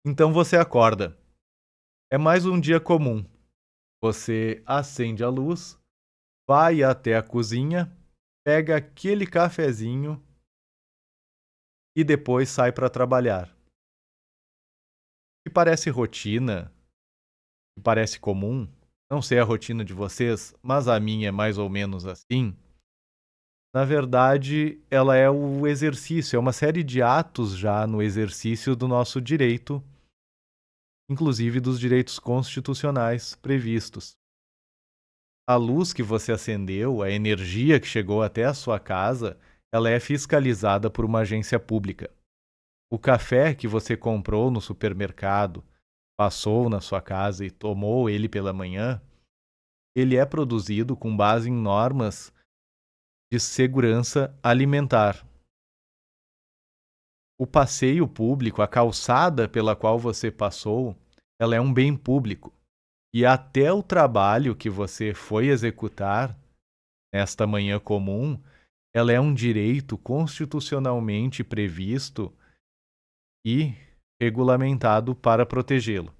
Então você acorda. É mais um dia comum. Você acende a luz, vai até a cozinha, pega aquele cafezinho e depois sai para trabalhar. Que parece rotina, que parece comum, não sei a rotina de vocês, mas a minha é mais ou menos assim. Na verdade, ela é o exercício, é uma série de atos já no exercício do nosso direito, inclusive dos direitos constitucionais previstos. A luz que você acendeu, a energia que chegou até a sua casa, ela é fiscalizada por uma agência pública. O café que você comprou no supermercado, passou na sua casa e tomou ele pela manhã, ele é produzido com base em normas de segurança alimentar. O passeio público, a calçada pela qual você passou, ela é um bem público. E até o trabalho que você foi executar nesta manhã comum, ela é um direito constitucionalmente previsto e regulamentado para protegê-lo.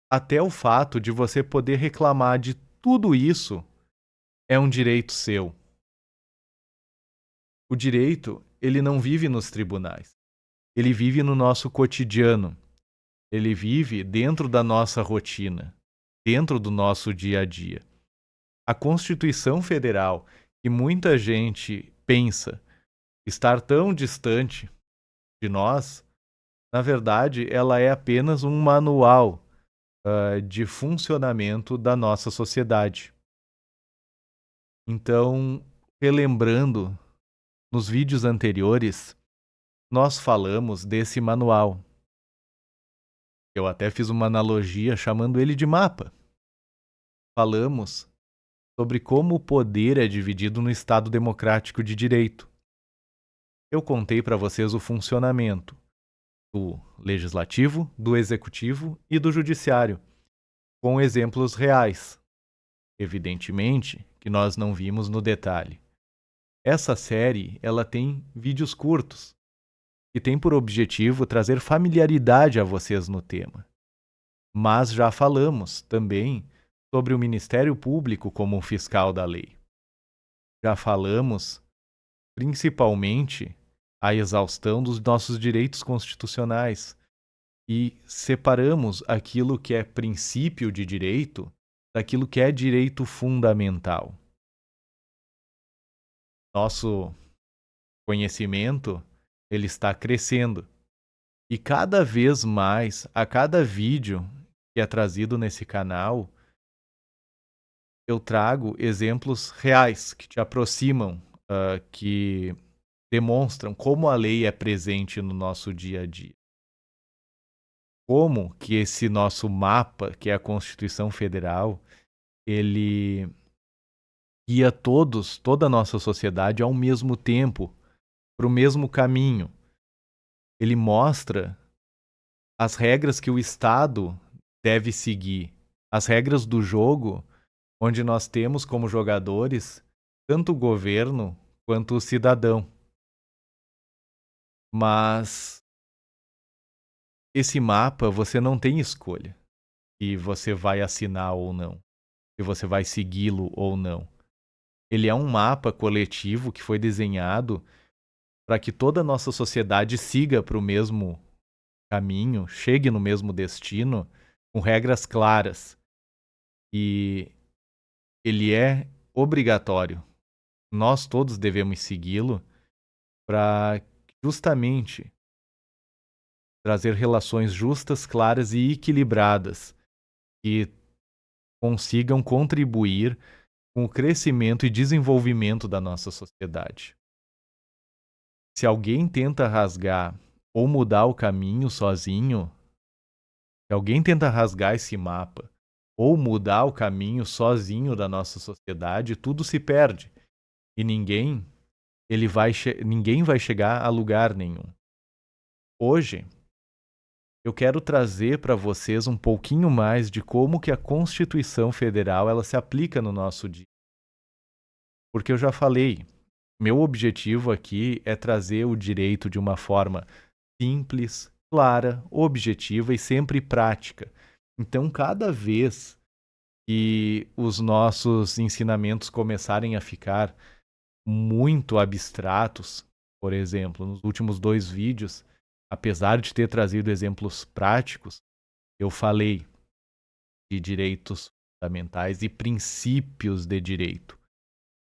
Até o fato de você poder reclamar de tudo isso é um direito seu. O direito, ele não vive nos tribunais. Ele vive no nosso cotidiano. Ele vive dentro da nossa rotina, dentro do nosso dia a dia. A Constituição Federal, que muita gente pensa estar tão distante de nós, na verdade, ela é apenas um manual de funcionamento da nossa sociedade. Então, relembrando, nos vídeos anteriores, nós falamos desse manual. Eu até fiz uma analogia chamando ele de mapa. Falamos sobre como o poder é dividido no Estado democrático de direito. Eu contei para vocês o funcionamento do legislativo, do executivo e do judiciário, com exemplos reais. Evidentemente que nós não vimos no detalhe. Essa série, ela tem vídeos curtos, que tem por objetivo trazer familiaridade a vocês no tema. Mas já falamos também sobre o Ministério Público como um fiscal da lei. Já falamos, principalmente, a exaustão dos nossos direitos constitucionais e separamos aquilo que é princípio de direito daquilo que é direito fundamental. Nosso conhecimento, ele está crescendo e cada vez mais, a cada vídeo que é trazido nesse canal, eu trago exemplos reais que te aproximam, que demonstram como a lei é presente no nosso dia a dia. Como que esse nosso mapa, que é a Constituição Federal, ele guia toda a nossa sociedade ao mesmo tempo, para o mesmo caminho. Ele mostra as regras que o Estado deve seguir, as regras do jogo, onde nós temos como jogadores tanto o governo quanto o cidadão. Mas esse mapa você não tem escolha, e você vai assinar ou não, se você vai segui-lo ou não. Ele é um mapa coletivo que foi desenhado para que toda a nossa sociedade siga para o mesmo caminho, chegue no mesmo destino, com regras claras. E ele é obrigatório. Nós todos devemos segui-lo para justamente trazer relações justas, claras e equilibradas que consigam contribuir com o crescimento e desenvolvimento da nossa sociedade. Se alguém tenta rasgar ou mudar o caminho sozinho, se alguém tenta rasgar esse mapa ou mudar o caminho sozinho da nossa sociedade, tudo se perde e ninguém vai chegar a lugar nenhum. Hoje, eu quero trazer para vocês um pouquinho mais de como que a Constituição Federal ela se aplica no nosso dia. Porque eu já falei, meu objetivo aqui é trazer o direito de uma forma simples, clara, objetiva e sempre prática. Então, cada vez que os nossos ensinamentos começarem a ficar muito abstratos, por exemplo, nos últimos 2 vídeos, apesar de ter trazido exemplos práticos, eu falei de direitos fundamentais e princípios de direito.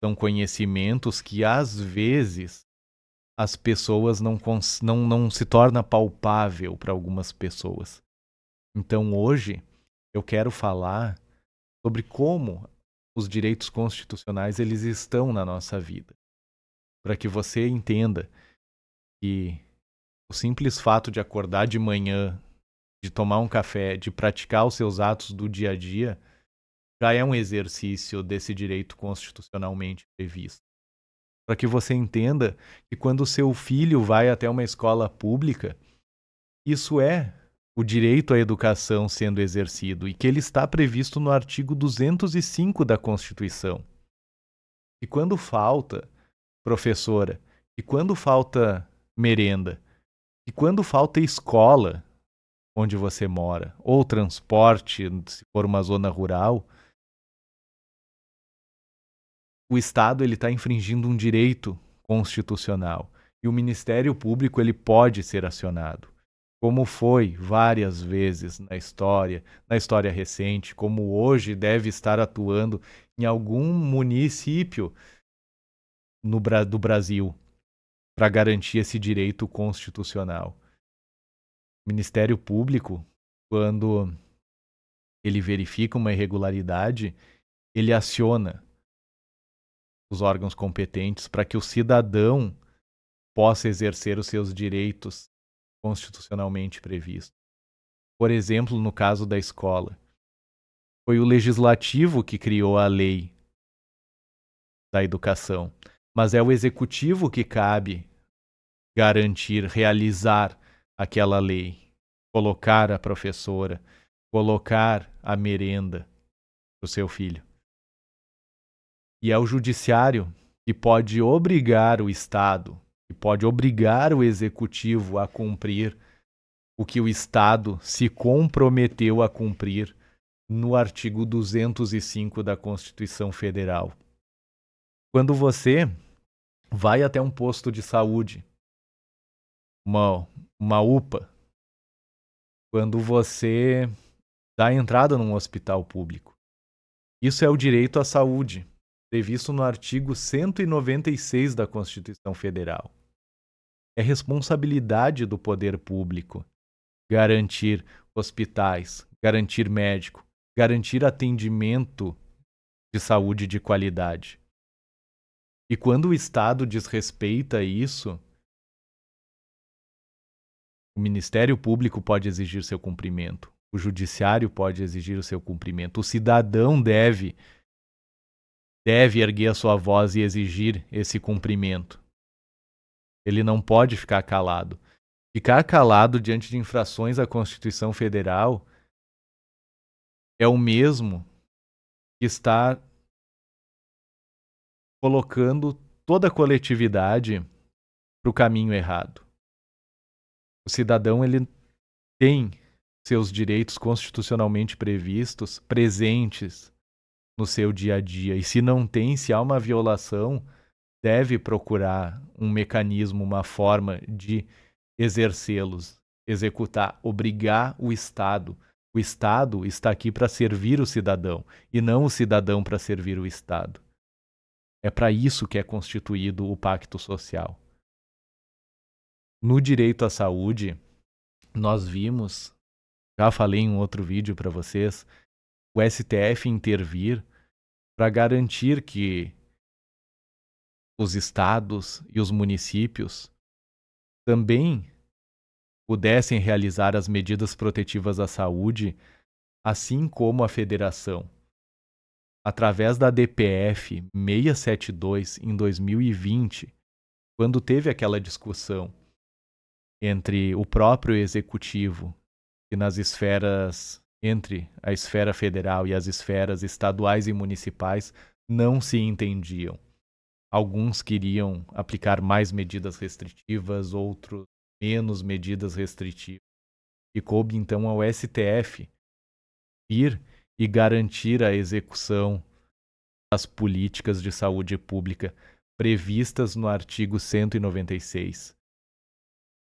São conhecimentos que, às vezes, as pessoas não se torna palpável para algumas pessoas. Então, hoje, eu quero falar sobre como os direitos constitucionais eles estão na nossa vida, para que você entenda que o simples fato de acordar de manhã, de tomar um café, de praticar os seus atos do dia a dia, já é um exercício desse direito constitucionalmente previsto. Para que você entenda que quando o seu filho vai até uma escola pública, isso é o direito à educação sendo exercido e que ele está previsto no artigo 205 da Constituição. E quando falta professora, e quando falta merenda, e quando falta escola onde você mora, ou transporte, se for uma zona rural, o Estado ele está infringindo um direito constitucional e o Ministério Público ele pode ser acionado, como foi várias vezes na história recente, como hoje deve estar atuando em algum município do Brasil para garantir esse direito constitucional. O Ministério Público, quando ele verifica uma irregularidade, ele aciona os órgãos competentes para que o cidadão possa exercer os seus direitos constitucionalmente previstos. Por exemplo, no caso da escola, foi o legislativo que criou a lei da educação, mas é o executivo que cabe garantir, realizar aquela lei, colocar a professora, colocar a merenda para o seu filho. E é o judiciário que pode obrigar o Estado, que pode obrigar o executivo a cumprir o que o Estado se comprometeu a cumprir no artigo 205 da Constituição Federal. Quando você vai até um posto de saúde, uma UPA, quando você dá entrada num hospital público, isso é o direito à saúde, previsto no artigo 196 da Constituição Federal. É responsabilidade do poder público garantir hospitais, garantir médico, garantir atendimento de saúde de qualidade. E quando o Estado desrespeita isso, o Ministério Público pode exigir seu cumprimento, o Judiciário pode exigir o seu cumprimento, o cidadão deve erguer a sua voz e exigir esse cumprimento. Ele não pode ficar calado. Ficar calado diante de infrações à Constituição Federal é o mesmo que estar colocando toda a coletividade para o caminho errado. O cidadão ele tem seus direitos constitucionalmente previstos presentes no seu dia a dia. E se não tem, se há uma violação, deve procurar um mecanismo, uma forma de exercê-los, executar, obrigar o Estado. O Estado está aqui para servir o cidadão e não o cidadão para servir o Estado. É para isso que é constituído o pacto social. No direito à saúde, nós vimos, já falei em um outro vídeo para vocês, o STF intervir para garantir que os estados e os municípios também pudessem realizar as medidas protetivas à saúde, assim como a federação. Através da DPF 672 em 2020, quando teve aquela discussão entre o próprio executivo e nas esferas, entre a esfera federal e as esferas estaduais e municipais, não se entendiam. Alguns queriam aplicar mais medidas restritivas, outros menos medidas restritivas. E coube então ao STF ir e garantir a execução das políticas de saúde pública previstas no artigo 196.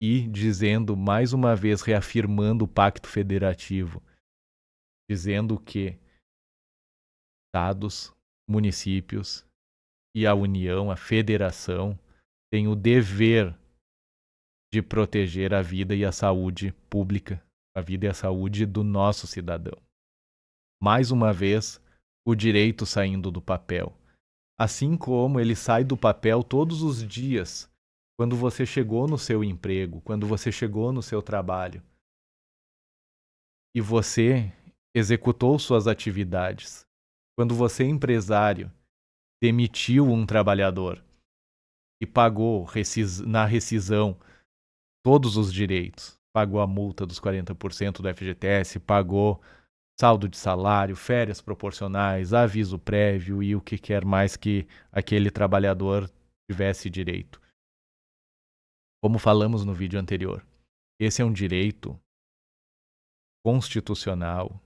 E dizendo, mais uma vez, reafirmando o Pacto Federativo, dizendo que estados, municípios e a União, a Federação, têm o dever de proteger a vida e a saúde pública, a vida e a saúde do nosso cidadão. Mais uma vez, o direito saindo do papel. Assim como ele sai do papel todos os dias, quando você chegou no seu emprego, quando você chegou no seu trabalho e você executou suas atividades. Quando você, empresário, demitiu um trabalhador e pagou na rescisão todos os direitos, pagou a multa dos 40% do FGTS, pagou saldo de salário, férias proporcionais, aviso prévio e o que quer mais que aquele trabalhador tivesse direito. Como falamos no vídeo anterior, esse é um direito constitucional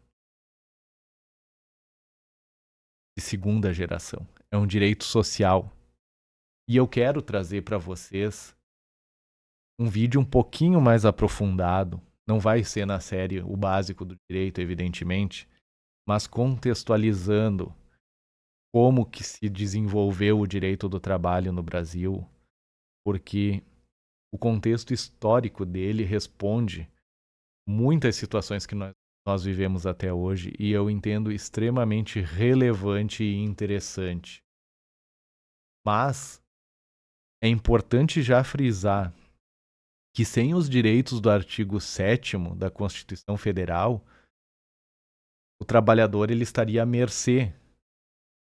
de segunda geração. É um direito social. E eu quero trazer para vocês um vídeo um pouquinho mais aprofundado. Não vai ser na série o básico do direito, evidentemente, mas contextualizando como que se desenvolveu o direito do trabalho no Brasil, porque o contexto histórico dele responde muitas situações que nós vivemos até hoje e eu entendo extremamente relevante e interessante. Mas é importante já frisar que sem os direitos do artigo 7º da Constituição Federal, o trabalhador ele estaria à mercê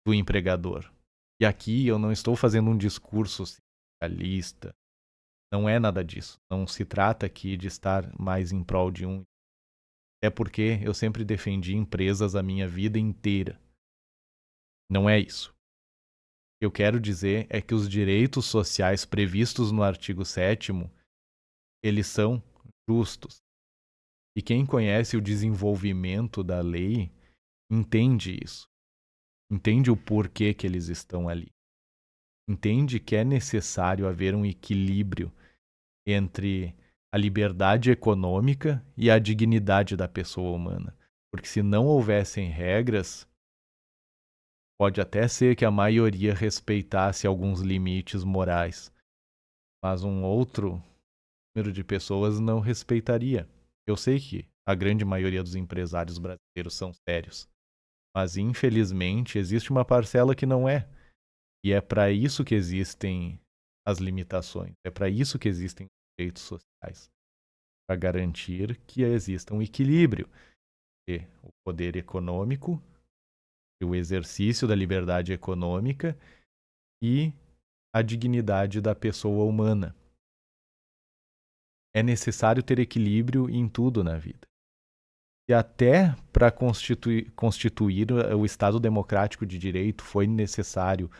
do empregador. E aqui eu não estou fazendo um discurso sindicalista, não é nada disso. Não se trata aqui de estar mais em prol de um. É porque eu sempre defendi empresas a minha vida inteira. Não é isso. O que eu quero dizer é que os direitos sociais previstos no artigo 7º, eles são justos. E quem conhece o desenvolvimento da lei entende isso. Entende o porquê que eles estão ali. Entende que é necessário haver um equilíbrio entre a liberdade econômica e a dignidade da pessoa humana. Porque se não houvessem regras, pode até ser que a maioria respeitasse alguns limites morais, mas um outro número de pessoas não respeitaria. Eu sei que a grande maioria dos empresários brasileiros são sérios, mas infelizmente existe uma parcela que não é. E é para isso que existem as limitações, é para isso que existem os direitos sociais, para garantir que exista um equilíbrio entre o poder econômico, o exercício da liberdade econômica e a dignidade da pessoa humana. É necessário ter equilíbrio em tudo na vida. E até para constituir o Estado Democrático de Direito foi necessário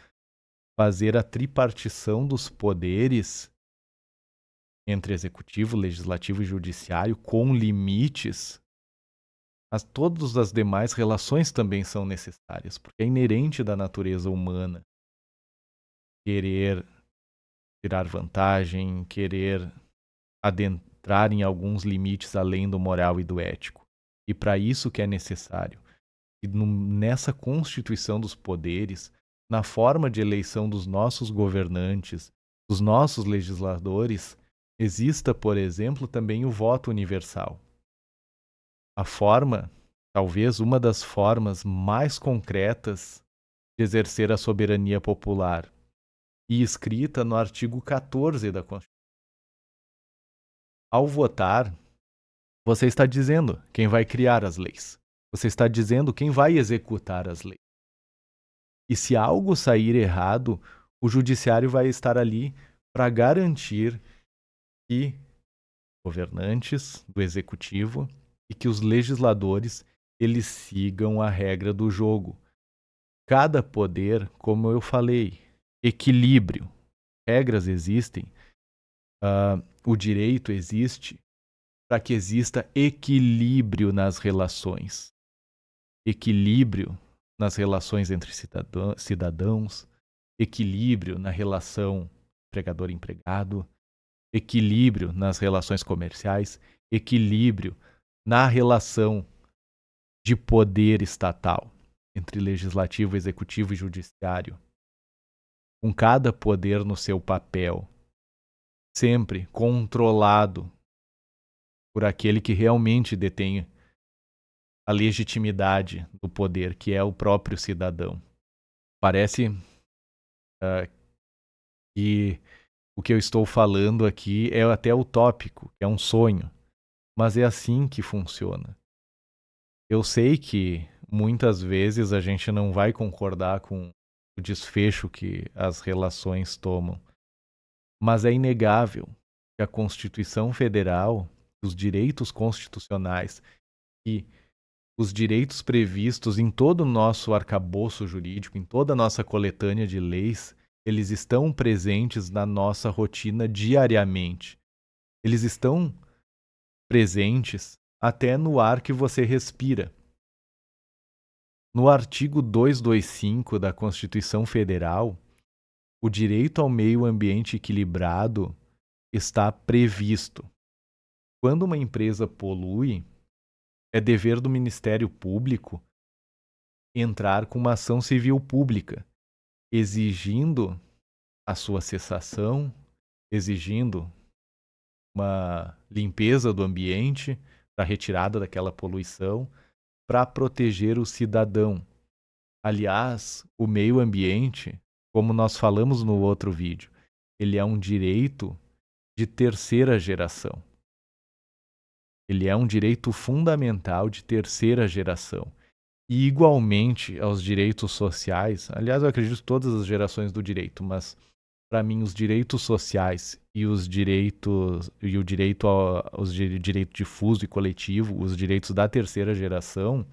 fazer a tripartição dos poderes entre executivo, legislativo e judiciário com limites. Mas todas as demais relações também são necessárias, porque é inerente da natureza humana querer tirar vantagem, querer adentrar em alguns limites além do moral e do ético. E para isso que é necessário. E nessa constituição dos poderes, na forma de eleição dos nossos governantes, dos nossos legisladores, exista, por exemplo, também o voto universal. A forma, talvez uma das formas mais concretas de exercer a soberania popular, e escrita no artigo 14 da Constituição. Ao votar, você está dizendo quem vai criar as leis. Você está dizendo quem vai executar as leis. E se algo sair errado, o judiciário vai estar ali para garantir que governantes do executivo e que os legisladores eles sigam a regra do jogo. Cada poder, como eu falei, equilíbrio. Regras existem, o direito existe, para que exista equilíbrio nas relações. Equilíbrio nas relações entre cidadãos, equilíbrio na relação empregador-empregado, equilíbrio nas relações comerciais, equilíbrio na relação de poder estatal entre legislativo, executivo e judiciário, com cada poder no seu papel, sempre controlado por aquele que realmente detém a legitimidade do poder, que é o próprio cidadão. Parece que o que eu estou falando aqui é até utópico, é um sonho, mas é assim que funciona. Eu sei que muitas vezes a gente não vai concordar com o desfecho que as relações tomam, mas é inegável que a Constituição Federal, os direitos constitucionais e os direitos previstos em todo o nosso arcabouço jurídico, em toda a nossa coletânea de leis, eles estão presentes na nossa rotina diariamente. Eles estão presentes até no ar que você respira. No artigo 225 da Constituição Federal, o direito ao meio ambiente equilibrado está previsto. Quando uma empresa polui, é dever do Ministério Público entrar com uma ação civil pública, exigindo a sua cessação, exigindo uma limpeza do ambiente, para retirada daquela poluição, para proteger o cidadão. Aliás, o meio ambiente, como nós falamos no outro vídeo, ele é um direito de terceira geração. Ele é um direito fundamental de terceira geração. E igualmente aos direitos sociais, aliás, eu acredito em todas as gerações do direito, mas para mim os direitos sociais e os direitos e o direito direito difuso e coletivo, os direitos da terceira geração,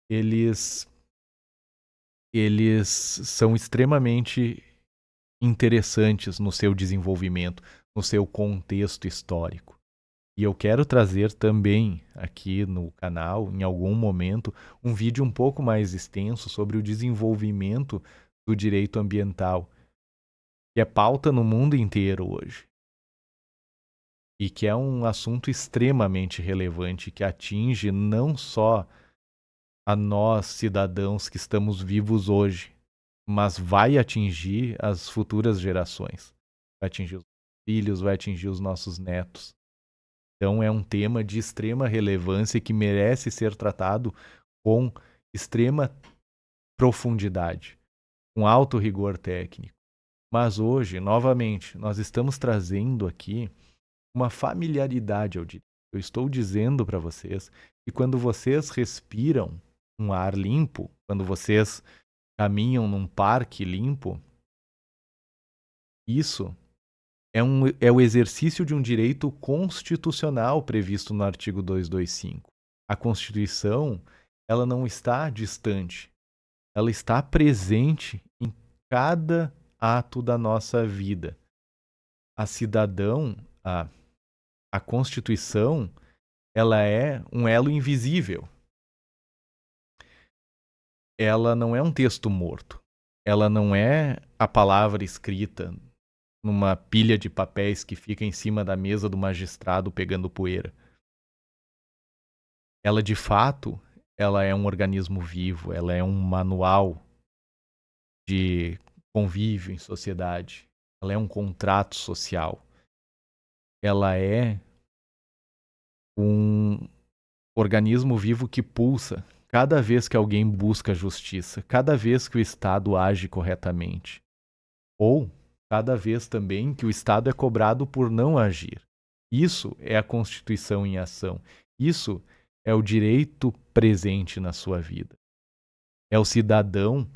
eles são extremamente interessantes no seu desenvolvimento, no seu contexto histórico. E eu quero trazer também aqui no canal, em algum momento, um vídeo um pouco mais extenso sobre o desenvolvimento do direito ambiental, que é pauta no mundo inteiro hoje. E que é um assunto extremamente relevante, que atinge não só a nós, cidadãos que estamos vivos hoje, mas vai atingir as futuras gerações. Vai atingir os filhos, vai atingir os nossos netos. Então é um tema de extrema relevância que merece ser tratado com extrema profundidade, com alto rigor técnico. Mas hoje, novamente, nós estamos trazendo aqui uma familiaridade ao direito. Eu estou dizendo para vocês que quando vocês respiram um ar limpo, quando vocês caminham num parque limpo, isso é o exercício de um direito constitucional previsto no artigo 225. A Constituição, ela não está distante, ela está presente em cada ato da nossa vida. A Constituição, ela é um elo invisível. Ela não é um texto morto. Ela não é a palavra escrita numa pilha de papéis que fica em cima da mesa do magistrado pegando poeira. Ela, de fato, ela é um organismo vivo, ela é um manual de convívio em sociedade, ela é um contrato social, ela é um organismo vivo que pulsa cada vez que alguém busca justiça, cada vez que o Estado age corretamente, ou cada vez também que o Estado é cobrado por não agir. Isso é a Constituição em ação. Isso é o direito presente na sua vida. É o cidadão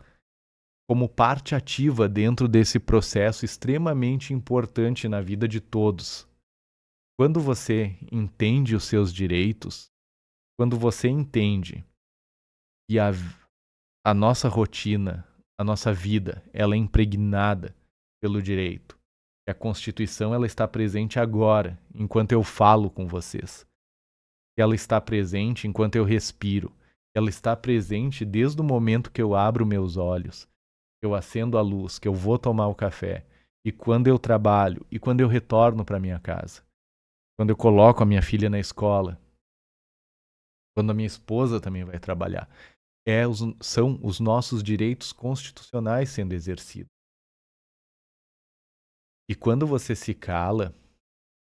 como parte ativa dentro desse processo extremamente importante na vida de todos. Quando você entende os seus direitos, quando você entende que a nossa rotina, a nossa vida, ela é impregnada pelo direito, A Constituição ela está presente agora, enquanto eu falo com vocês. Ela está presente enquanto eu respiro. Ela está presente desde o momento que eu abro meus olhos, que eu acendo a luz, que eu vou tomar o café, e quando eu trabalho, e quando eu retorno para minha casa, quando eu coloco a minha filha na escola, quando a minha esposa também vai trabalhar. São os nossos direitos constitucionais sendo exercidos. E quando você se cala,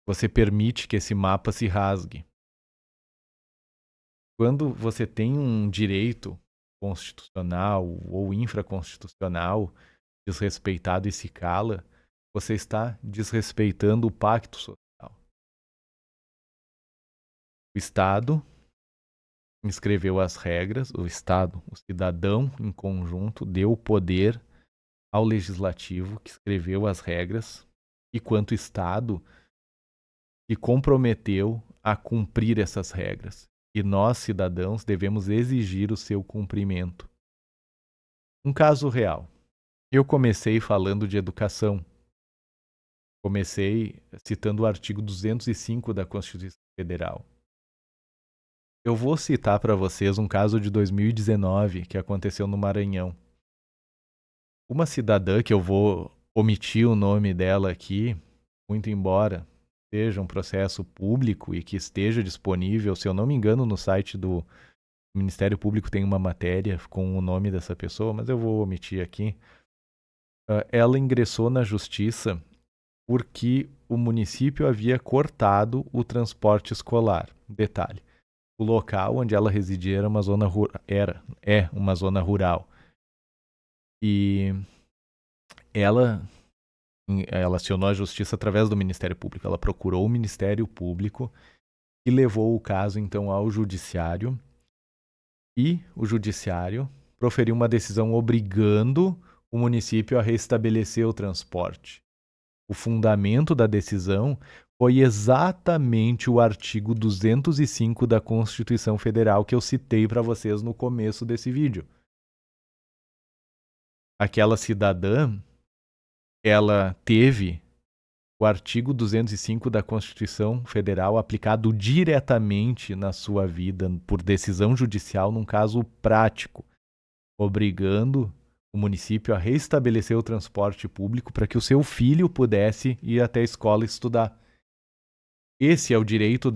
você permite que esse mapa se rasgue. Quando você tem um direito constitucional ou infraconstitucional desrespeitado e se cala, você está desrespeitando o pacto social. O Estado escreveu as regras, o Estado, o cidadão em conjunto, deu o poder ao legislativo que escreveu as regras e quanto Estado se comprometeu a cumprir essas regras. E nós, cidadãos, devemos exigir o seu cumprimento. Um caso real. Eu comecei falando de educação. Comecei citando o artigo 205 da Constituição Federal. Eu vou citar para vocês um caso de 2019 que aconteceu no Maranhão. Uma cidadã, que eu vou omitir o nome dela aqui, muito embora seja um processo público e que esteja disponível, se eu não me engano, no site do Ministério Público tem uma matéria com o nome dessa pessoa, mas eu vou omitir aqui. Ela ingressou na justiça porque o município havia cortado o transporte escolar. Detalhe, o local onde ela residia era uma zona uma zona rural. E ela acionou a justiça através do Ministério Público. Ela procurou o Ministério Público e levou o caso então ao judiciário. E o judiciário proferiu uma decisão obrigando o município a restabelecer o transporte. O fundamento da decisão foi exatamente o artigo 205 da Constituição Federal que eu citei para vocês no começo desse vídeo. Aquela cidadã, ela teve o artigo 205 da Constituição Federal aplicado diretamente na sua vida por decisão judicial num caso prático, obrigando o município a restabelecer o transporte público para que o seu filho pudesse ir até a escola estudar. Esse é o direito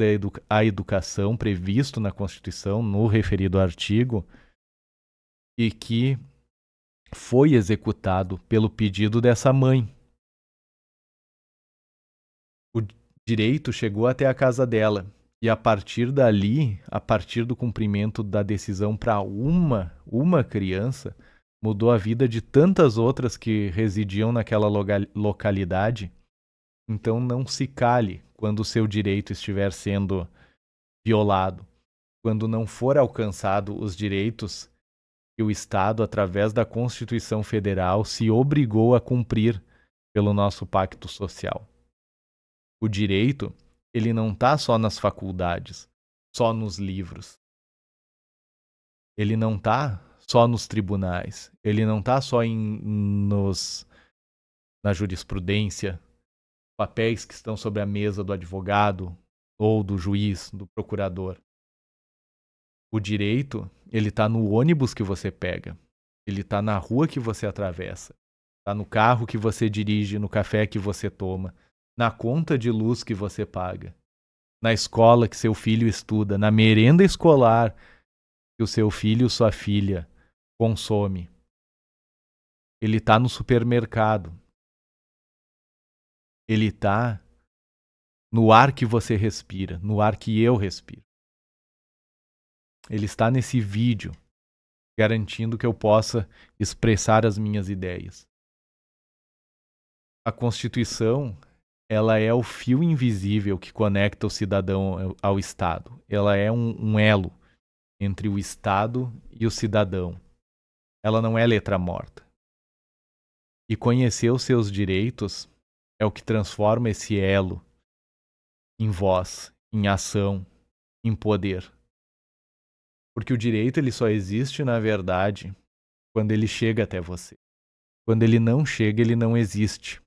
à educação previsto na Constituição, no referido artigo, e que foi executado pelo pedido dessa mãe. O direito chegou até a casa dela. E a partir dali, a partir do cumprimento da decisão para uma criança, mudou a vida de tantas outras que residiam naquela localidade. Então não se cale quando o seu direito estiver sendo violado, quando não for alcançado os direitos que o Estado, através da Constituição Federal, se obrigou a cumprir pelo nosso pacto social. O direito, ele não está só nas faculdades, só nos livros. Ele não está só nos tribunais. Ele não está só na jurisprudência, papéis que estão sobre a mesa do advogado ou do juiz, do procurador. O direito, ele está no ônibus que você pega. Ele está na rua que você atravessa. Está no carro que você dirige, no café que você toma, na conta de luz que você paga, na escola que seu filho estuda, na merenda escolar que o seu filho ou sua filha consome. Ele está no supermercado. Ele está no ar que você respira, no ar que eu respiro. Ele está nesse vídeo, garantindo que eu possa expressar as minhas ideias. A Constituição, ela é o fio invisível que conecta o cidadão ao Estado. Ela é um elo entre o Estado e o cidadão. Ela não é letra morta. E conhecer os seus direitos é o que transforma esse elo em voz, em ação, em poder. Porque o direito ele só existe, na verdade, quando ele chega até você. Quando ele não chega, ele não existe.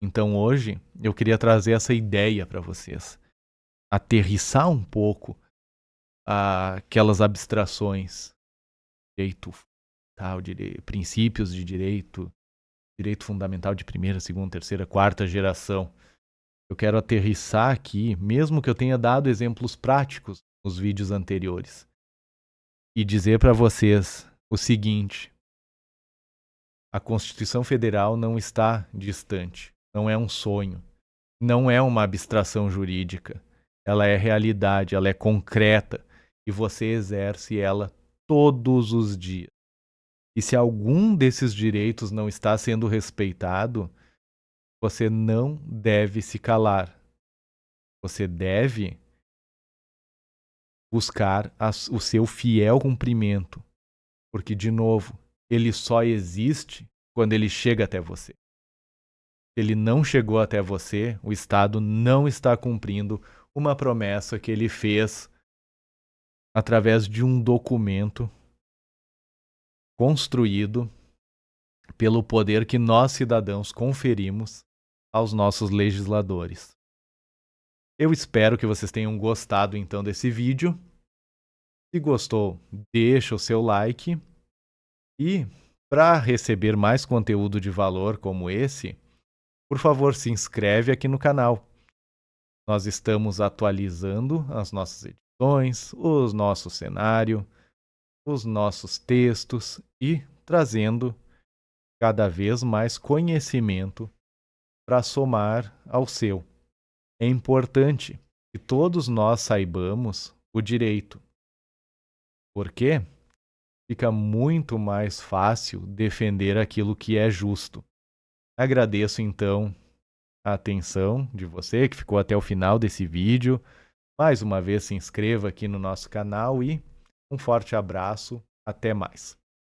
Então hoje eu queria trazer essa ideia para vocês, aterrissar um pouco aquelas abstrações, direito tal, princípios de direito, direito fundamental de primeira, segunda, terceira, quarta geração. Eu quero aterrissar aqui, mesmo que eu tenha dado exemplos práticos nos vídeos anteriores, e dizer para vocês o seguinte: a Constituição Federal não está distante, não é um sonho, não é uma abstração jurídica. Ela é realidade, ela é concreta e você exerce ela todos os dias. E se algum desses direitos não está sendo respeitado, você não deve se calar. Você deve buscar o seu fiel cumprimento, porque, de novo, ele só existe quando ele chega até você. Se ele não chegou até você, o Estado não está cumprindo uma promessa que ele fez através de um documento construído pelo poder que nós, cidadãos, conferimos aos nossos legisladores. Eu espero que vocês tenham gostado, então, desse vídeo. Se gostou, deixa o seu like. E, para receber mais conteúdo de valor como esse, por favor, se inscreve aqui no canal. Nós estamos atualizando as nossas edições, o nosso cenário, os nossos textos e trazendo cada vez mais conhecimento para somar ao seu. É importante que todos nós saibamos o direito. Por quê? Fica muito mais fácil defender aquilo que é justo. Agradeço, então, a atenção de você que ficou até o final desse vídeo. Mais uma vez, se inscreva aqui no nosso canal e um forte abraço. Até mais.